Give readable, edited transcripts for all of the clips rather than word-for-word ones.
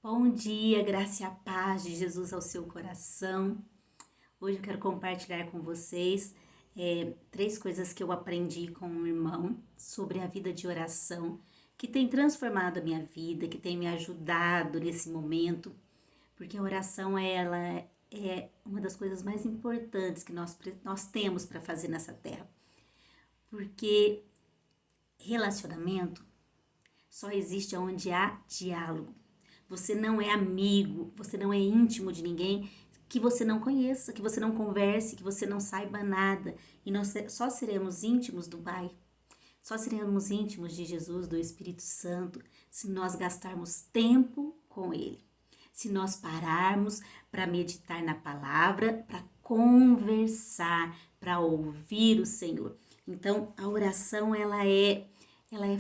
Bom dia, graça e a paz de Jesus ao seu coração. Hoje eu quero compartilhar com vocês três coisas que eu aprendi com um irmão sobre a vida de oração, que tem transformado a minha vida, que tem me ajudado nesse momento, porque a oração ela é uma das coisas mais importantes que nós temos para fazer nessa terra, porque relacionamento só existe onde há diálogo. Você não é amigo, você não é íntimo de ninguém que você não conheça, que você não converse, que você não saiba nada. E nós só seremos íntimos do Pai, só seremos íntimos de Jesus, do Espírito Santo, se nós gastarmos tempo com Ele. Se nós pararmos para meditar na palavra, para conversar, para ouvir o Senhor. Então, a oração, ela é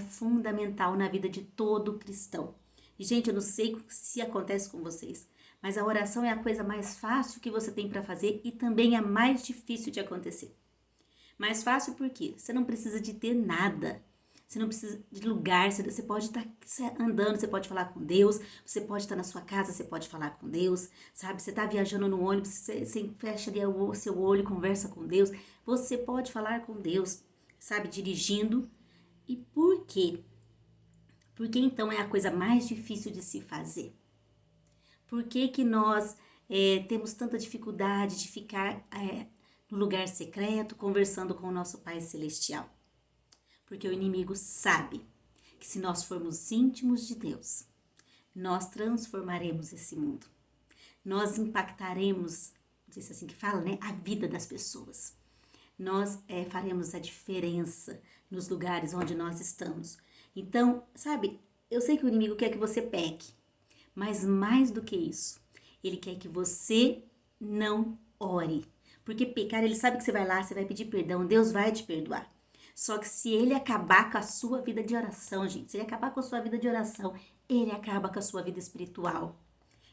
fundamental na vida de todo cristão. E, gente, eu não sei se acontece com vocês, mas a oração é a coisa mais fácil que você tem para fazer e também a mais difícil de acontecer. Mais fácil porque você não precisa de ter nada, você não precisa de lugar, você pode estar andando, você pode falar com Deus, você pode estar na sua casa, você pode falar com Deus, sabe? Você está viajando no ônibus, você fecha ali o seu olho e conversa com Deus, você pode falar com Deus, sabe? Dirigindo. E por quê? Porque então é a coisa mais difícil de se fazer? Por que que nós temos tanta dificuldade de ficar no lugar secreto conversando com o nosso Pai Celestial? Porque o inimigo sabe que se nós formos íntimos de Deus, nós transformaremos esse mundo. Nós impactaremos, não sei se é assim que fala, né? A vida das pessoas. Nós faremos a diferença nos lugares onde nós estamos. Então, sabe, eu sei que o inimigo quer que você peque, mas mais do que isso, ele quer que você não ore. Porque pecar, ele sabe que você vai lá, você vai pedir perdão, Deus vai te perdoar. Só que se ele acabar com a sua vida de oração, gente, se ele acabar com a sua vida de oração, ele acaba com a sua vida espiritual.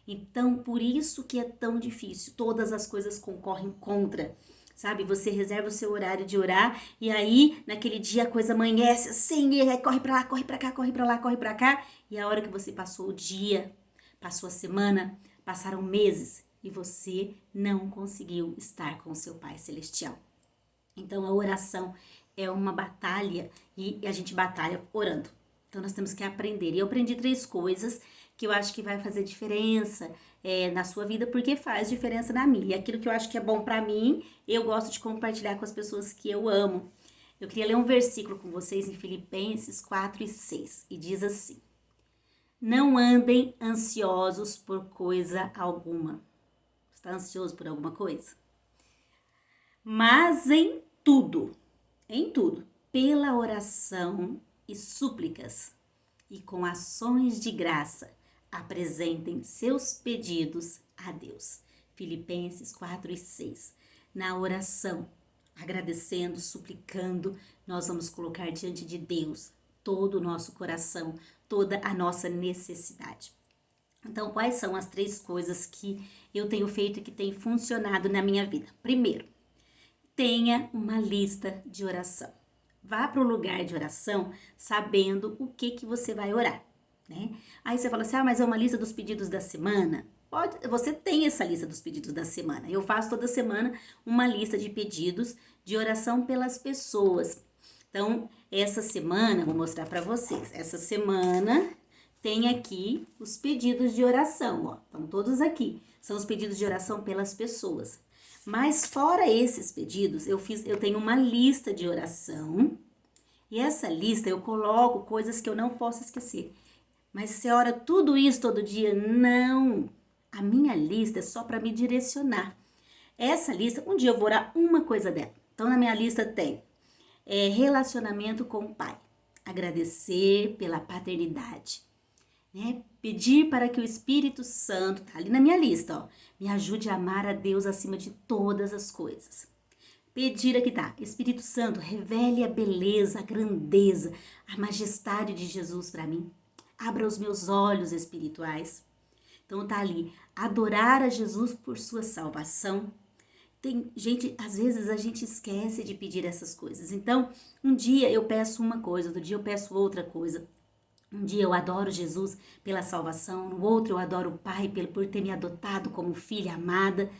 Então, por isso que é tão difícil, todas as coisas concorrem contra. Sabe, você reserva o seu horário de orar e aí, naquele dia, a coisa amanhece assim, e aí corre pra lá, corre pra cá, corre pra lá, corre pra cá. E a hora que você passou o dia, passou a semana, passaram meses e você não conseguiu estar com o seu Pai Celestial. Então, a oração é uma batalha e a gente batalha orando. Então, nós temos que aprender. E eu aprendi três coisas que eu acho que vai fazer diferença na sua vida, porque faz diferença na minha. E aquilo que eu acho que é bom pra mim, eu gosto de compartilhar com as pessoas que eu amo. Eu queria ler um versículo com vocês em Filipenses 4:6. E diz assim: não andem ansiosos por coisa alguma. Você está ansioso por alguma coisa? Mas em tudo, pela oração e súplicas e com ações de graça, apresentem seus pedidos a Deus. Filipenses 4:6. Na oração, agradecendo, suplicando, nós vamos colocar diante de Deus todo o nosso coração, toda a nossa necessidade. Então, quais são as três coisas que eu tenho feito e que tem funcionado na minha vida? Primeiro, tenha uma lista de oração. Vá para o lugar de oração sabendo o que você vai orar, né? Aí você fala assim, mas é uma lista dos pedidos da semana? Você tem essa lista dos pedidos da semana. Eu faço toda semana uma lista de pedidos de oração pelas pessoas. Então, essa semana, vou mostrar para vocês. Essa semana tem aqui os pedidos de oração, ó. Estão todos aqui. São os pedidos de oração pelas pessoas. Mas fora esses pedidos, eu tenho uma lista de oração. E essa lista eu coloco coisas que eu não posso esquecer. Mas você ora tudo isso todo dia? Não. A minha lista é só para me direcionar. Essa lista, um dia eu vou orar uma coisa dela. Então, na minha lista tem relacionamento com o Pai. Agradecer pela paternidade. Né? Pedir para que o Espírito Santo, tá ali na minha lista, ó, me ajude a amar a Deus acima de todas as coisas. Pedir aqui tá, Espírito Santo, revele a beleza, a grandeza, a majestade de Jesus para mim. Abra os meus olhos espirituais. Então tá ali, adorar a Jesus por sua salvação. Gente, às vezes a gente esquece de pedir essas coisas. Então, um dia eu peço uma coisa, outro dia eu peço outra coisa. Um dia eu adoro Jesus pela salvação, no outro eu adoro o Pai por ter me adotado como filha amada.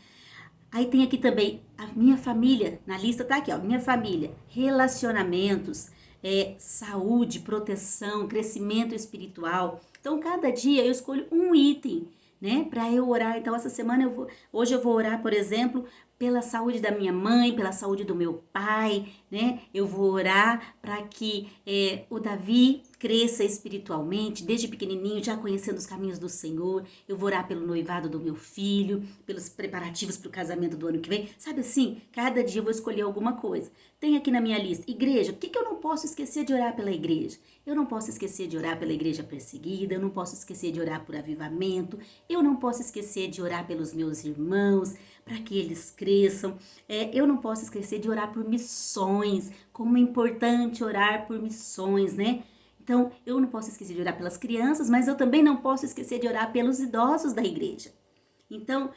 Aí tem aqui também a minha família, na lista tá aqui, ó, minha família, relacionamentos, saúde, proteção, crescimento espiritual. Então, cada dia eu escolho um item, né, para eu orar. Então, essa semana hoje eu vou orar, por exemplo, pela saúde da minha mãe, pela saúde do meu pai, né? Eu vou orar para que o Davi cresça espiritualmente, desde pequenininho, já conhecendo os caminhos do Senhor. Eu vou orar pelo noivado do meu filho, pelos preparativos para o casamento do ano que vem. Sabe assim, cada dia eu vou escolher alguma coisa. Tem aqui na minha lista, igreja, o que eu não posso esquecer de orar pela igreja? Eu não posso esquecer de orar pela igreja perseguida, eu não posso esquecer de orar por avivamento, eu não posso esquecer de orar pelos meus irmãos, para que eles cresçam. Eu não posso esquecer de orar por missões, como é importante orar por missões, né? Então, eu não posso esquecer de orar pelas crianças, mas eu também não posso esquecer de orar pelos idosos da igreja. Então,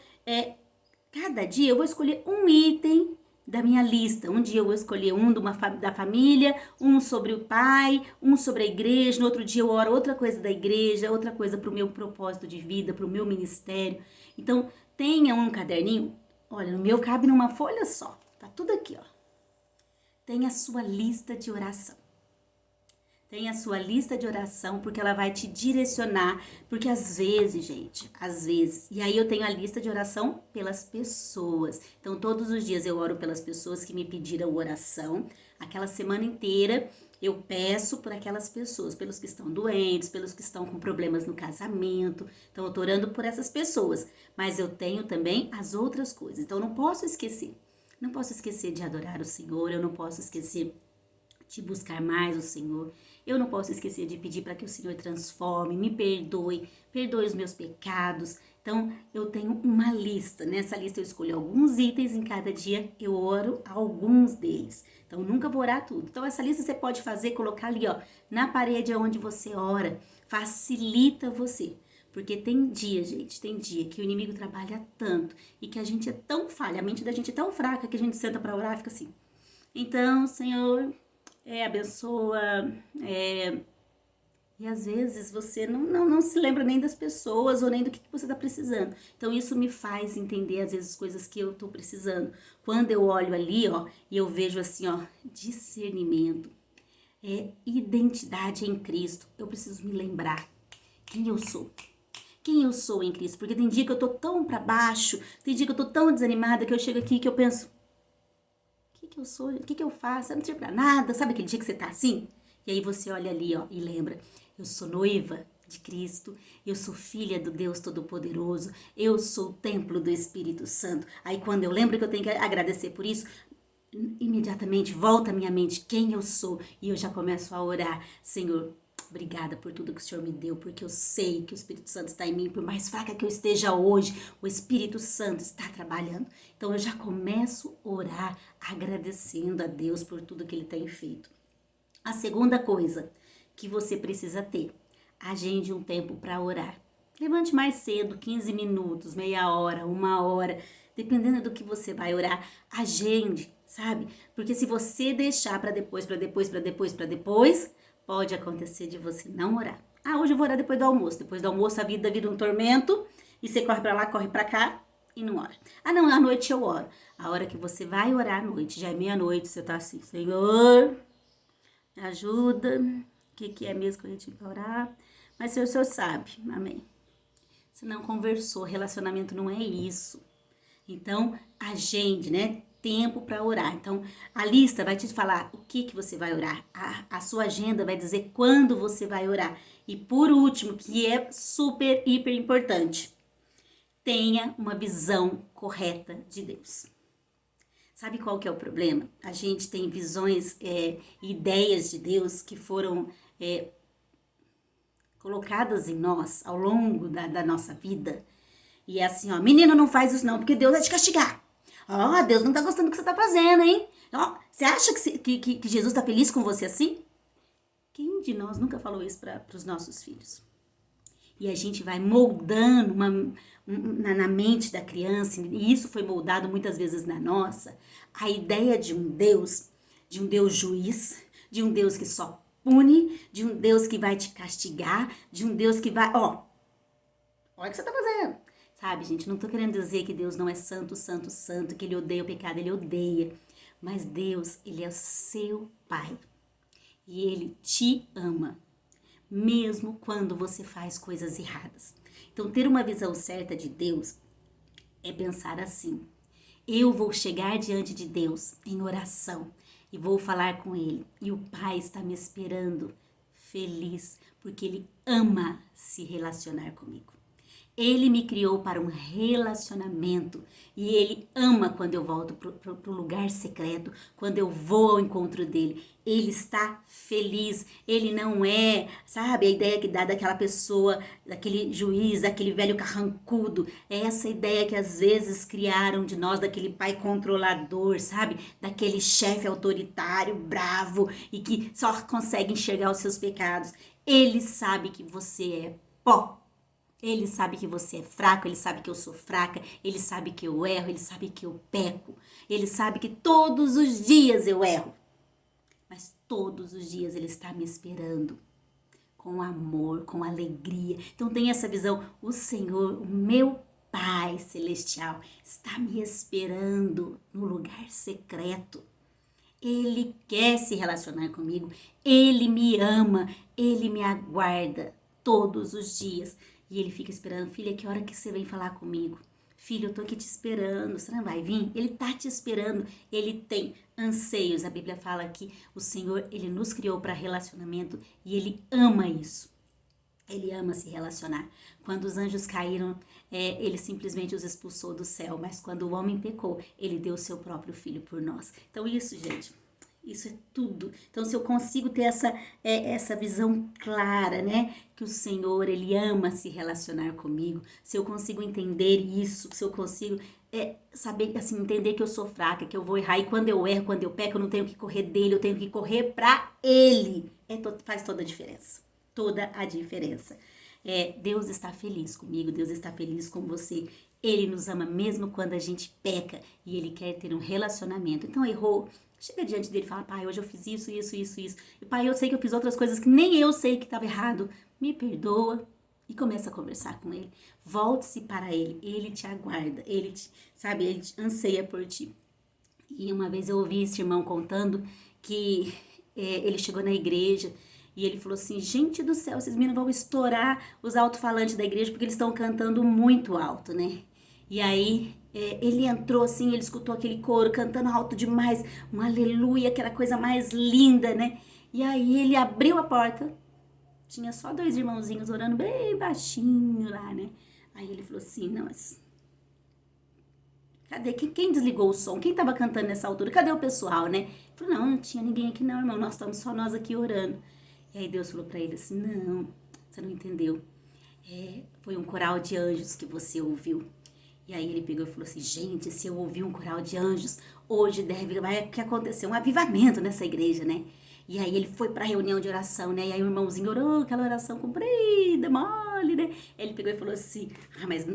cada dia eu vou escolher um item da minha lista. Um dia eu vou escolher um da família, um sobre o pai, um sobre a igreja. No outro dia eu oro outra coisa da igreja, outra coisa para o meu propósito de vida, para o meu ministério. Então, tenha um caderninho. Olha, no meu cabe numa folha só. Tá tudo aqui, ó. Tenha a sua lista de oração. Tenha a sua lista de oração, porque ela vai te direcionar. Porque às vezes, gente, e aí eu tenho a lista de oração pelas pessoas. Então, todos os dias eu oro pelas pessoas que me pediram oração. Aquela semana inteira eu peço por aquelas pessoas, pelos que estão doentes, pelos que estão com problemas no casamento. Então, eu tô orando por essas pessoas. Mas eu tenho também as outras coisas. Então, eu não posso esquecer. Não posso esquecer de adorar o Senhor, eu não posso esquecer de buscar mais o Senhor. Eu não posso esquecer de pedir para que o Senhor transforme, me perdoe os meus pecados. Então, eu tenho uma lista. Nessa lista eu escolho alguns itens em cada dia, eu oro alguns deles. Então, nunca vou orar tudo. Então, essa lista você pode fazer, colocar ali, ó, na parede onde você ora. Facilita você. Porque tem dia, gente, tem dia que o inimigo trabalha tanto e que a gente é tão falha, a mente da gente é tão fraca que a gente senta para orar e fica assim. Então, Senhor, abençoa, e às vezes você não se lembra nem das pessoas ou nem do que você está precisando. Então isso me faz entender às vezes as coisas que eu estou precisando. Quando eu olho ali, ó, e eu vejo assim, ó, discernimento, identidade em Cristo. Eu preciso me lembrar quem eu sou. Quem eu sou em Cristo. Porque tem dia que eu tô tão para baixo, tem dia que eu tô tão desanimada que eu chego aqui que eu penso, o que eu sou? O que eu faço? Eu não sirvo pra nada. Sabe aquele dia que você tá assim? E aí você olha ali, ó, e lembra, eu sou noiva de Cristo, eu sou filha do Deus Todo-Poderoso, eu sou o templo do Espírito Santo. Aí quando eu lembro que eu tenho que agradecer por isso, imediatamente volta à minha mente quem eu sou e eu já começo a orar. Senhor, obrigada por tudo que o Senhor me deu, porque eu sei que o Espírito Santo está em mim, por mais fraca que eu esteja hoje, o Espírito Santo está trabalhando. Então eu já começo a orar agradecendo a Deus por tudo que Ele tem feito. A segunda coisa que você precisa ter, agende um tempo para orar. Levante mais cedo, 15 minutos, meia hora, uma hora, dependendo do que você vai orar, agende, sabe? Porque se você deixar para depois, pode acontecer de você não orar. Ah, hoje eu vou orar depois do almoço. Depois do almoço a vida vira um tormento e você corre para lá, corre para cá e não ora. Ah, não, à noite eu oro. A hora que você vai orar à noite, já é meia-noite, você tá assim, Senhor, me ajuda. O que é mesmo que eu tinha que orar? Mas o Senhor sabe, amém. Você não conversou, relacionamento não é isso. Então, agende, né? Tempo para orar. Então, a lista vai te falar o que você vai orar. A sua agenda vai dizer quando você vai orar. E por último, que é super, hiper importante, tenha uma visão correta de Deus. Sabe qual que é o problema? A gente tem visões, ideias de Deus que foram colocadas em nós ao longo da nossa vida. E é assim, ó, menino, não faz isso não, porque Deus vai te castigar. Ó, Deus não tá gostando do que você tá fazendo, hein? Ó, você acha que Jesus tá feliz com você assim? Quem de nós nunca falou isso para os nossos filhos? E a gente vai moldando na mente da criança, e isso foi moldado muitas vezes na nossa, a ideia de um Deus juiz, de um Deus que só pune, de um Deus que vai te castigar, de um Deus que vai, olha o que você tá fazendo. Sabe, gente, não tô querendo dizer que Deus não é santo, santo, santo, que ele odeia o pecado, ele odeia. Mas Deus, ele é o seu Pai. E ele te ama, mesmo quando você faz coisas erradas. Então, ter uma visão certa de Deus é pensar assim: eu vou chegar diante de Deus em oração e vou falar com Ele. E o Pai está me esperando, feliz, porque Ele ama se relacionar comigo. Ele me criou para um relacionamento e Ele ama quando eu volto pro lugar secreto, quando eu vou ao encontro dele. Ele está feliz, ele não é, sabe, a ideia que dá daquela pessoa, daquele juiz, daquele velho carrancudo. É essa ideia que às vezes criaram de nós, daquele pai controlador, sabe, daquele chefe autoritário, bravo e que só consegue enxergar os seus pecados. Ele sabe que você é pó. Ele sabe que você é fraco, ele sabe que eu sou fraca, ele sabe que eu erro, ele sabe que eu peco. Ele sabe que todos os dias eu erro. Mas todos os dias ele está me esperando com amor, com alegria. Então tem essa visão, o Senhor, o meu Pai Celestial, está me esperando no lugar secreto. Ele quer se relacionar comigo, ele me ama, ele me aguarda todos os dias. E ele fica esperando: filha, que hora que você vem falar comigo? Filho, eu tô aqui te esperando, você não vai vir? Ele tá te esperando, ele tem anseios. A Bíblia fala que o Senhor, ele nos criou para relacionamento e ele ama isso. Ele ama se relacionar. Quando os anjos caíram, ele simplesmente os expulsou do céu. Mas quando o homem pecou, ele deu o seu próprio filho por nós. Então isso, gente, isso é tudo. Então se eu consigo ter essa visão clara, né? Que o Senhor, ele ama se relacionar comigo. Se eu consigo entender isso, se eu consigo saber, assim, entender que eu sou fraca, que eu vou errar. E quando eu erro, quando eu peco, eu não tenho que correr dele, eu tenho que correr pra ele. Faz toda a diferença. Toda a diferença. Deus está feliz comigo, Deus está feliz com você. Ele nos ama mesmo quando a gente peca e ele quer ter um relacionamento. Então errou, chega diante dele e fala: pai, hoje eu fiz isso, isso, isso, isso. E pai, eu sei que eu fiz outras coisas que nem eu sei que estava errado. Me perdoa. E começa a conversar com ele. Volte-se para ele. Ele te aguarda. Ele te anseia por ti. E uma vez eu ouvi esse irmão contando que ele chegou na igreja e ele falou assim: gente do céu, esses meninos vão estourar os alto-falantes da igreja porque eles estão cantando muito alto, né? E aí ele entrou assim, ele escutou aquele coro cantando alto demais, um aleluia, aquela coisa mais linda, né? E aí ele abriu a porta, tinha só 2 irmãozinhos orando bem baixinho lá, né? Aí ele falou assim: não, mas cadê? Quem desligou o som? Quem tava cantando nessa altura? Cadê o pessoal, né? Ele falou: não tinha ninguém aqui não, irmão, nós estamos só nós aqui orando. E aí Deus falou pra ele assim: não, você não entendeu. Foi um coral de anjos que você ouviu. E aí ele pegou e falou assim: gente, se eu ouvir um coral de anjos, hoje vai acontecer um avivamento nessa igreja, né? E aí ele foi pra reunião de oração, né? E aí o irmãozinho orou aquela oração comprida, mole, né? Ele pegou e falou assim: mas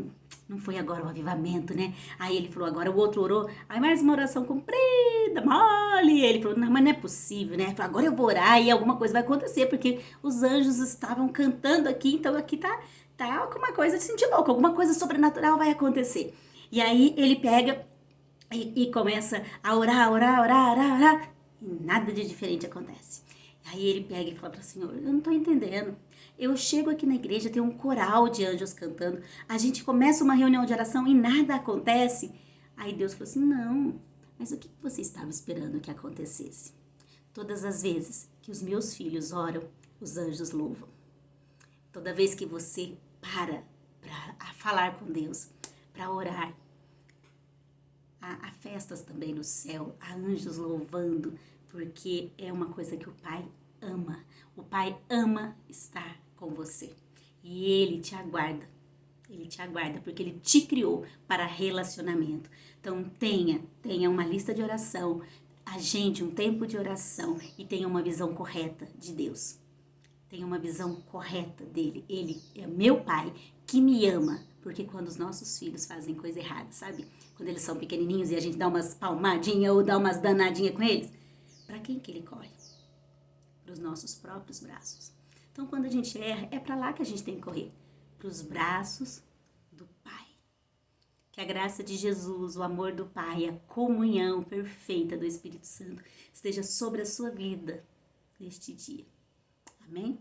não foi agora o avivamento, né? Aí ele falou: agora o outro orou, aí mais uma oração comprida, mole. E ele falou: não, mas não é possível, né? Ele falou: agora eu vou orar e alguma coisa vai acontecer, porque os anjos estavam cantando aqui, então aqui tá alguma coisa de sentir louco, alguma coisa sobrenatural vai acontecer. E aí ele pega e começa a orar, e nada de diferente acontece. Aí ele pega e fala para o Senhor: eu não tô entendendo. Eu chego aqui na igreja, tem um coral de anjos cantando, a gente começa uma reunião de oração e nada acontece. Aí Deus falou assim: não, mas o que você estava esperando que acontecesse? Todas as vezes que os meus filhos oram, os anjos louvam. Toda vez que você para falar com Deus, para orar, há festas também no céu, há anjos louvando, porque é uma coisa que o Pai ama. O Pai ama estar com você e Ele te aguarda. Ele te aguarda porque Ele te criou para relacionamento. Então tenha uma lista de oração, agende um tempo de oração e tenha uma visão correta de Deus. Tenha uma visão correta dele. Ele é meu pai que me ama. Porque quando os nossos filhos fazem coisa errada, sabe? Quando eles são pequenininhos e a gente dá umas palmadinhas ou dá umas danadinhas com eles, pra quem que ele corre? para os nossos próprios braços. Então, quando a gente erra, é para lá que a gente tem que correr, para os braços do Pai. Que a graça de Jesus, o amor do Pai, a comunhão perfeita do Espírito Santo esteja sobre a sua vida neste dia. Amém?